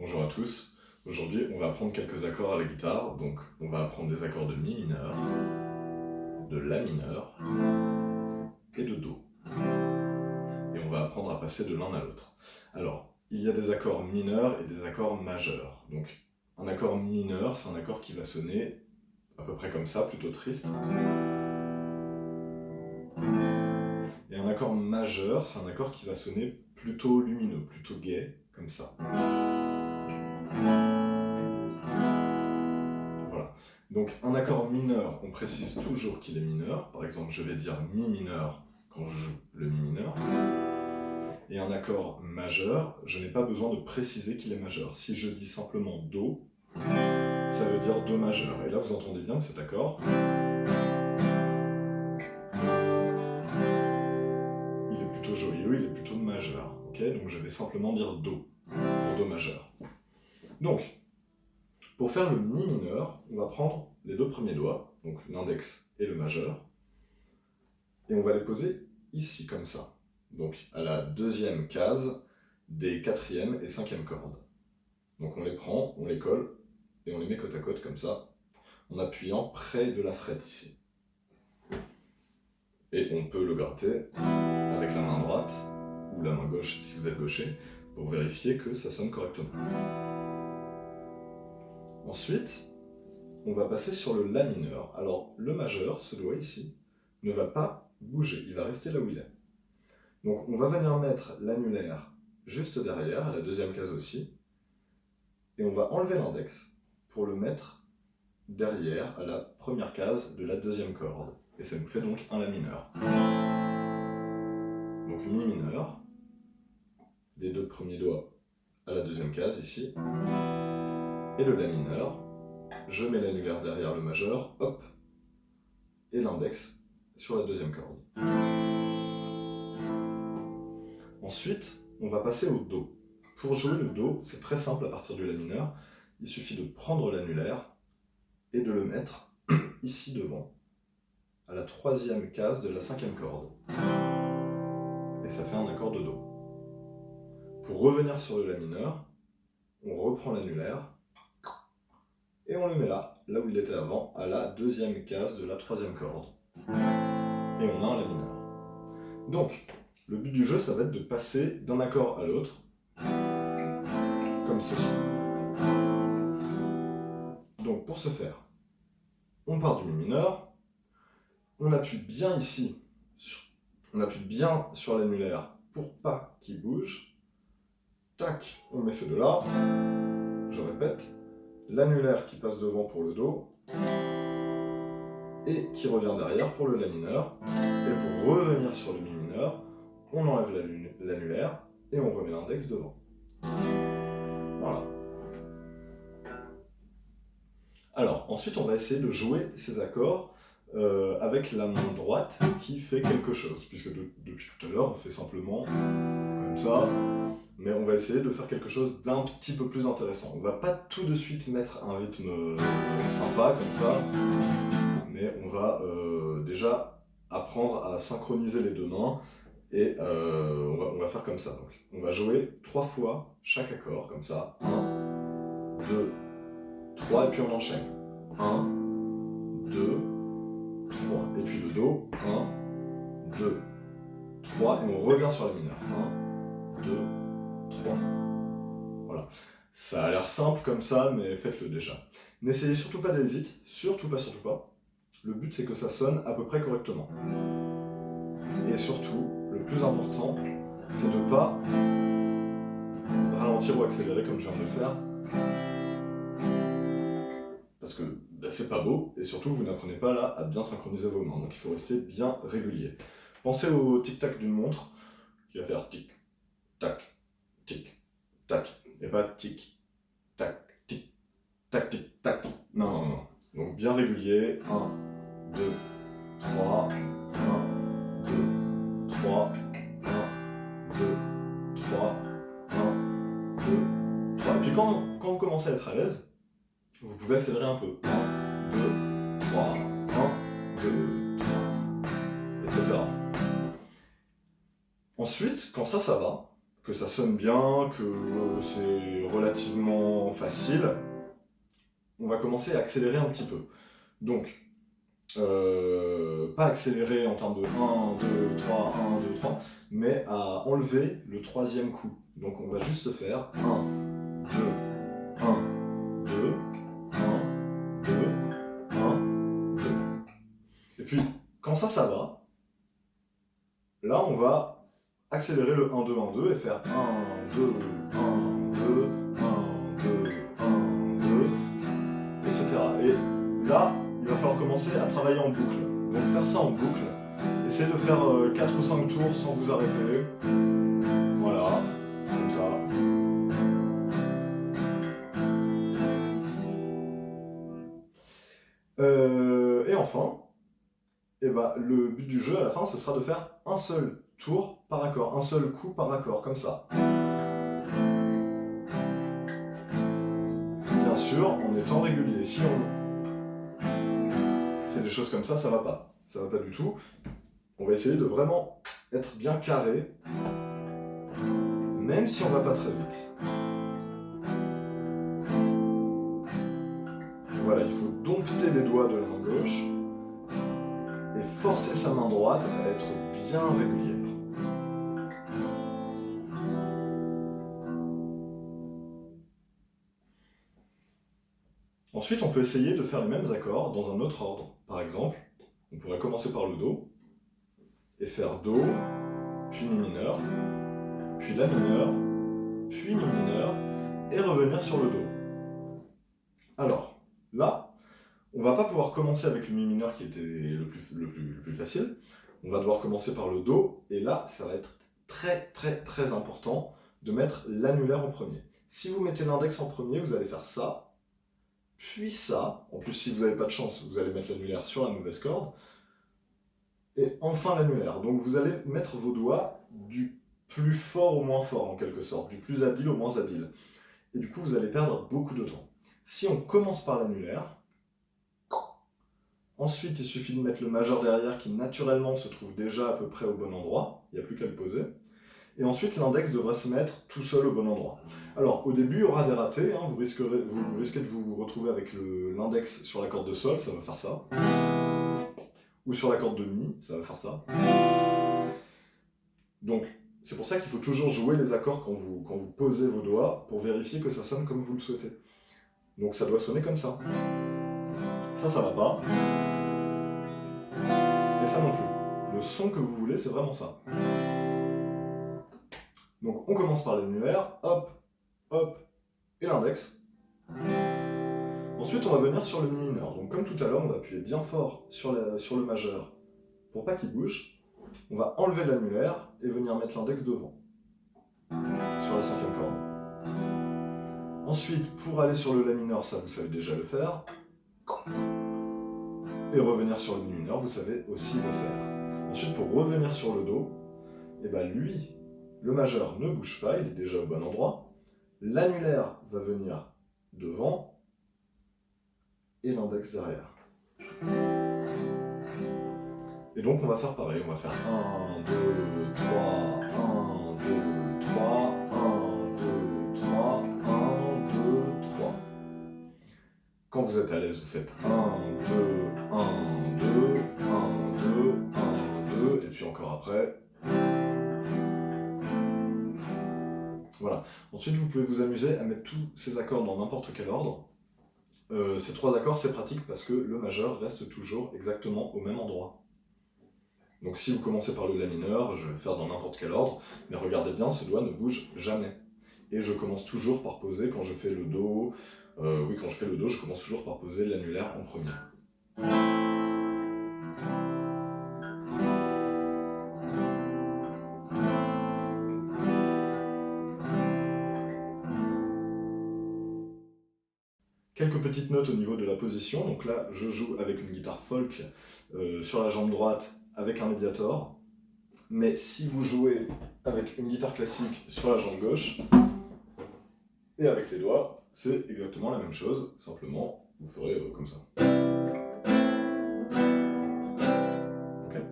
Bonjour à tous. Aujourd'hui, on va apprendre quelques accords à la guitare. Donc, on va apprendre des accords de mi mineur, de la mineur et de do. Et on va apprendre à passer de l'un à l'autre. Alors, il y a des accords mineurs et des accords majeurs. Donc, un accord mineur, c'est un accord qui va sonner à peu près comme ça, plutôt triste. Et un accord majeur, c'est un accord qui va sonner plutôt lumineux, plutôt gai, comme ça. Voilà. Donc un accord mineur, on précise toujours qu'il est mineur. Par exemple, je vais dire mi mineur quand je joue le mi mineur. Et un accord majeur, je n'ai pas besoin de préciser qu'il est majeur. Si je dis simplement do, ça veut dire do majeur. Et là, vous entendez bien que cet accord, il est plutôt joyeux, il est plutôt majeur. Okay, donc je vais simplement dire do, pour do majeur. Donc, pour faire le mi mineur, on va prendre les deux premiers doigts, donc l'index et le majeur, et on va les poser ici, comme ça. Donc à la deuxième case des quatrième et cinquième cordes. Donc on les prend, on les colle, et on les met côte à côte comme ça, en appuyant près de la frette ici. Et on peut le gratter avec la main droite, ou la main gauche si vous êtes gaucher, pour vérifier que ça sonne correctement. Ensuite, on va passer sur le la mineur. Alors le majeur, ce doigt ici, ne va pas bouger, il va rester là où il est. Donc on va venir mettre l'annulaire juste derrière, à la deuxième case aussi, et on va enlever l'index pour le mettre derrière, à la première case de la deuxième corde. Et ça nous fait donc un la mineur. Donc mi mineur, les deux premiers doigts à la deuxième case ici, et le la mineur, je mets l'annulaire derrière le majeur, hop, et l'index sur la deuxième corde. Ensuite, on va passer au do. Pour jouer le do, c'est très simple à partir du la mineur. Il suffit de prendre l'annulaire et de le mettre ici devant, à la troisième case de la cinquième corde. Et ça fait un accord de do. Pour revenir sur le la mineur, on reprend l'annulaire et on le met là où il était avant, à la deuxième case de la troisième corde. Et on a un la mineur. Donc, le but du jeu, ça va être de passer d'un accord à l'autre, comme ceci. Donc pour ce faire, on part du mi mineur, on appuie bien ici, on appuie bien sur l'annulaire pour pas qu'il bouge, tac, on met ces deux-là, je répète, l'annulaire qui passe devant pour le do, et qui revient derrière pour le la mineur, et pour revenir sur le mi mineur, on enlève l'annulaire, et on remet l'index devant. Voilà. Alors, ensuite, on va essayer de jouer ces accords avec la main droite qui fait quelque chose, puisque depuis tout à l'heure, on fait simplement comme ça, mais on va essayer de faire quelque chose d'un petit peu plus intéressant. On va pas tout de suite mettre un rythme sympa comme ça, mais on va déjà apprendre à synchroniser les deux mains, et on va faire comme ça. Donc, on va jouer 3 fois chaque accord, comme ça. 1, 2, 3, et puis on enchaîne. 1, 2, 3. Et puis le do. 1, 2, 3. Et on revient sur la mineur. 1, 2, 3. Voilà. Ça a l'air simple comme ça, mais faites-le déjà. N'essayez surtout pas d'aller vite. Surtout pas, surtout pas. Le but, c'est que ça sonne à peu près correctement. Et surtout, le plus important, c'est de ne pas ralentir ou accélérer comme je viens de le faire. Parce que c'est pas beau, et surtout vous n'apprenez pas là à bien synchroniser vos mains, donc il faut rester bien régulier. Pensez au tic-tac d'une montre, qui va faire tic-tac, tic-tac, et pas tic-tac, tic-tac, tic-tac. Non, non, non. Donc bien régulier, 1, 2, 3, 1, 2, 3, 1, 2, 3, 1, 2, 3. Et puis quand vous commencez à être à l'aise, vous pouvez accélérer un peu. 1, 2, 3, 1, 2, 3, etc. Ensuite, quand ça va, que ça sonne bien, que c'est relativement facile, on va commencer à accélérer un petit peu. Donc, pas accélérer en termes de 1, 2, 3, 1, 2, 3, mais à enlever le troisième coup. Donc on va juste faire 1, 2, 1, 2, 1, 2, 1, 2. Et puis, quand ça va, là on va accélérer le 1, 2, 1, 2 et faire 1, 2, 1, 2, 1, 2, 1, 2, etc. Et là, il va falloir commencer à travailler en boucle. Donc faire ça en boucle, essayez de faire 4 ou 5 tours sans vous arrêter. Voilà, comme ça. Et enfin, le but du jeu à la fin, ce sera de faire un seul tour par accord, un seul coup par accord, comme ça. Bien sûr, en étant régulier. Si on fait des choses comme ça va pas. Ça va pas du tout. On va essayer de vraiment être bien carré, même si on va pas très vite. Voilà, il faut dompter les doigts de la main gauche et forcer sa main droite à être bien régulière. Ensuite, on peut essayer de faire les mêmes accords dans un autre ordre. Par exemple, on pourrait commencer par le Do et faire Do, puis Mi mineur, puis La mineur, puis Mi mineur, et revenir sur le Do. Alors, là, on va pas pouvoir commencer avec le Mi mineur qui était le plus facile. On va devoir commencer par le Do, et là, ça va être très important de mettre l'annulaire en premier. Si vous mettez l'index en premier, vous allez faire ça, puis ça. En plus, si vous n'avez pas de chance, vous allez mettre l'annulaire sur la mauvaise corde. Et enfin l'annulaire. Donc vous allez mettre vos doigts du plus fort au moins fort, en quelque sorte, du plus habile au moins habile. Et du coup, vous allez perdre beaucoup de temps. Si on commence par l'annulaire, ensuite il suffit de mettre le majeur derrière qui naturellement se trouve déjà à peu près au bon endroit, il n'y a plus qu'à le poser. Et ensuite l'index devrait se mettre tout seul au bon endroit. Alors au début il y aura des ratés, hein, vous risquez de vous retrouver avec l'index sur la corde de Sol, ça va faire ça. Ou sur la corde de Mi, ça va faire ça. Donc c'est pour ça qu'il faut toujours jouer les accords quand vous posez vos doigts pour vérifier que ça sonne comme vous le souhaitez. Donc ça doit sonner comme ça. Ça va pas. Et ça non plus. Le son que vous voulez, c'est vraiment ça. Donc on commence par l'annulaire, hop, hop, et l'index. Ensuite on va venir sur le Mi mineur. Donc comme tout à l'heure, on va appuyer bien fort sur le majeur pour pas qu'il bouge. On va enlever l'annulaire et venir mettre l'index devant, sur la cinquième corde. Ensuite, pour aller sur le La mineur, ça vous savez déjà le faire. Et revenir sur le Mi mineur, vous savez aussi le faire. Ensuite, pour revenir sur le Do, lui, le majeur ne bouge pas, il est déjà au bon endroit. L'annulaire va venir devant et l'index derrière. Et donc on va faire pareil, on va faire 1, 2, 3, 1, 2, 3, 1, 2, 3, 1, 2, 3. Quand vous êtes à l'aise, vous faites 1, 2, 1, 2, 1, 2, 1, 2, et puis encore après. Voilà. Ensuite, vous pouvez vous amuser à mettre tous ces accords dans n'importe quel ordre. Ces trois accords, c'est pratique parce que le majeur reste toujours exactement au même endroit. Donc si vous commencez par le La mineur, je vais le faire dans n'importe quel ordre, mais regardez bien, ce doigt ne bouge jamais. Et je commence toujours par poser, quand je fais le Do, quand je fais le Do, je commence toujours par poser l'annulaire en premier. Quelques petites notes au niveau de la position. Donc là, je joue avec une guitare folk sur la jambe droite avec un médiator. Mais si vous jouez avec une guitare classique sur la jambe gauche et avec les doigts, c'est exactement la même chose. Simplement, vous ferez comme ça. Okay.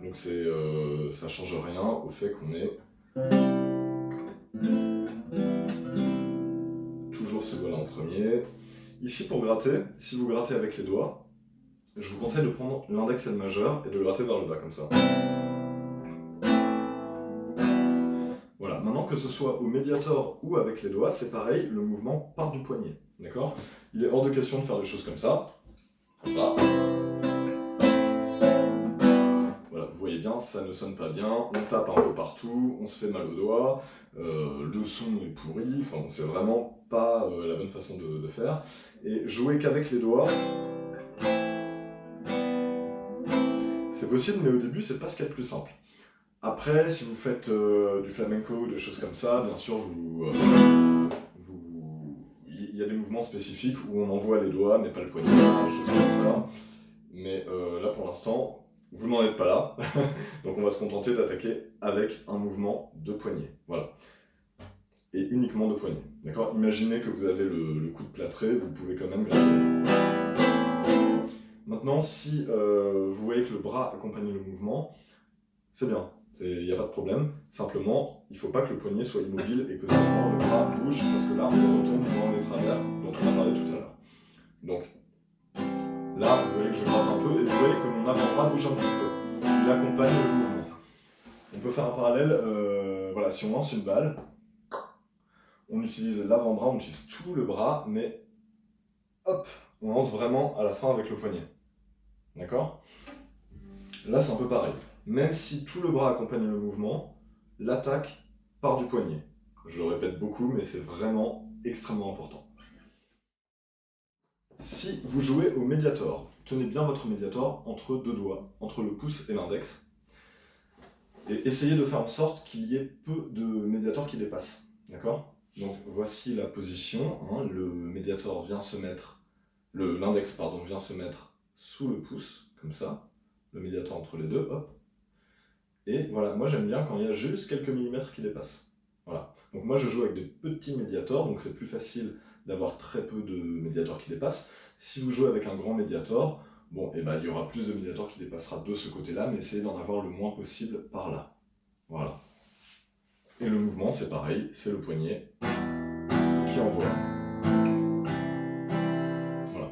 Donc ça change rien au fait qu'on est Toujours ce doigt-là en premier. Ici, pour gratter, si vous grattez avec les doigts, je vous conseille de prendre l'index et le majeur et de gratter vers le bas, comme ça. Voilà, maintenant que ce soit au médiator ou avec les doigts, c'est pareil, le mouvement part du poignet. D'accord ? Il est hors de question de faire des choses comme ça. Comme ça. Voilà, vous voyez bien, ça ne sonne pas bien, on tape un peu partout, on se fait mal aux doigts, le son est pourri, enfin c'est vraiment pas la bonne façon de faire. Et jouer qu'avec les doigts, c'est possible, mais au début c'est pas ce qu'il y a de plus simple. Après, si vous faites du flamenco ou des choses comme ça, bien sûr, il y a des mouvements spécifiques où on envoie les doigts, mais pas le poignet, des choses comme ça. Mais là, pour l'instant, vous n'en êtes pas là. Donc on va se contenter d'attaquer avec un mouvement de poignet. Voilà. Et uniquement de poignet. D'accord ? Imaginez que vous avez le coude plâtré, vous pouvez quand même gratter. Maintenant, si vous voyez que le bras accompagne le mouvement, c'est bien. Il n'y a pas de problème. Simplement, il ne faut pas que le poignet soit immobile et que seulement le bras bouge, parce que là, on retourne dans les travers dont on a parlé tout à l'heure. Donc, là, vous voyez que je gratte un peu, et vous voyez que mon avant-bras bouge un petit peu. Il accompagne le mouvement. On peut faire un parallèle, voilà, si on lance une balle, on utilise l'avant-bras, on utilise tout le bras, mais hop, on lance vraiment à la fin avec le poignet. D'accord ? Là, c'est un peu pareil. Même si tout le bras accompagne le mouvement, l'attaque part du poignet. Je le répète beaucoup, mais c'est vraiment extrêmement important. Si vous jouez au médiator, tenez bien votre médiator entre deux doigts, entre le pouce et l'index, et essayez de faire en sorte qu'il y ait peu de médiator qui dépasse. D'accord ? Donc voici la position, hein, le médiator vient se mettre, l'index vient se mettre sous le pouce, comme ça, le médiator entre les deux, hop. Et voilà, moi j'aime bien quand il y a juste quelques millimètres qui dépassent. Voilà. Donc moi je joue avec des petits médiators, donc c'est plus facile d'avoir très peu de médiators qui dépassent. Si vous jouez avec un grand médiator, bon, et il y aura plus de médiators qui dépassera de ce côté-là, mais essayez d'en avoir le moins possible par là. Voilà. Et le mouvement, c'est pareil, c'est le poignet qui envoie. Voilà.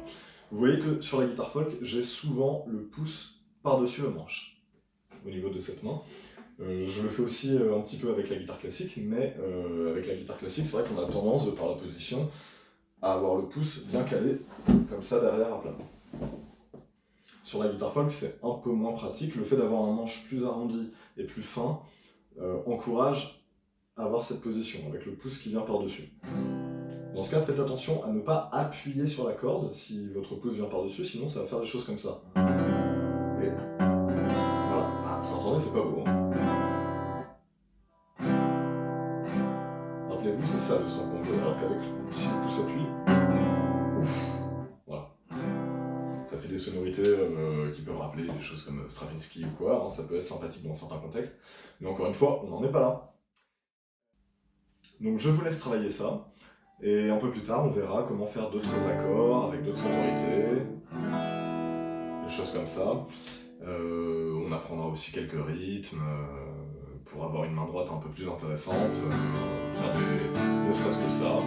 Vous voyez que sur la guitare folk, j'ai souvent le pouce par-dessus le manche, au niveau de cette main. Je le fais aussi un petit peu avec la guitare classique, mais avec la guitare classique, c'est vrai qu'on a tendance, de par la position, à avoir le pouce bien calé, comme ça, derrière à plat. Sur la guitare folk, c'est un peu moins pratique. Le fait d'avoir un manche plus arrondi et plus fin encourage à avoir cette position, avec le pouce qui vient par-dessus. Dans ce cas, faites attention à ne pas appuyer sur la corde si votre pouce vient par-dessus, sinon ça va faire des choses comme ça. Et voilà, vous entendez, c'est pas beau, hein. Rappelez-vous, c'est ça le son qu'on veut, alors qu'avec si le pouce appuie, ouf, voilà. Ça fait des sonorités qui peuvent rappeler des choses comme Stravinsky ou quoi, hein, ça peut être sympathique dans certains contextes, mais encore une fois, on n'en est pas là. Donc je vous laisse travailler ça, et un peu plus tard, on verra comment faire d'autres accords avec d'autres sonorités, des choses comme ça. On apprendra aussi quelques rythmes pour avoir une main droite un peu plus intéressante, faire ne serait-ce que ça.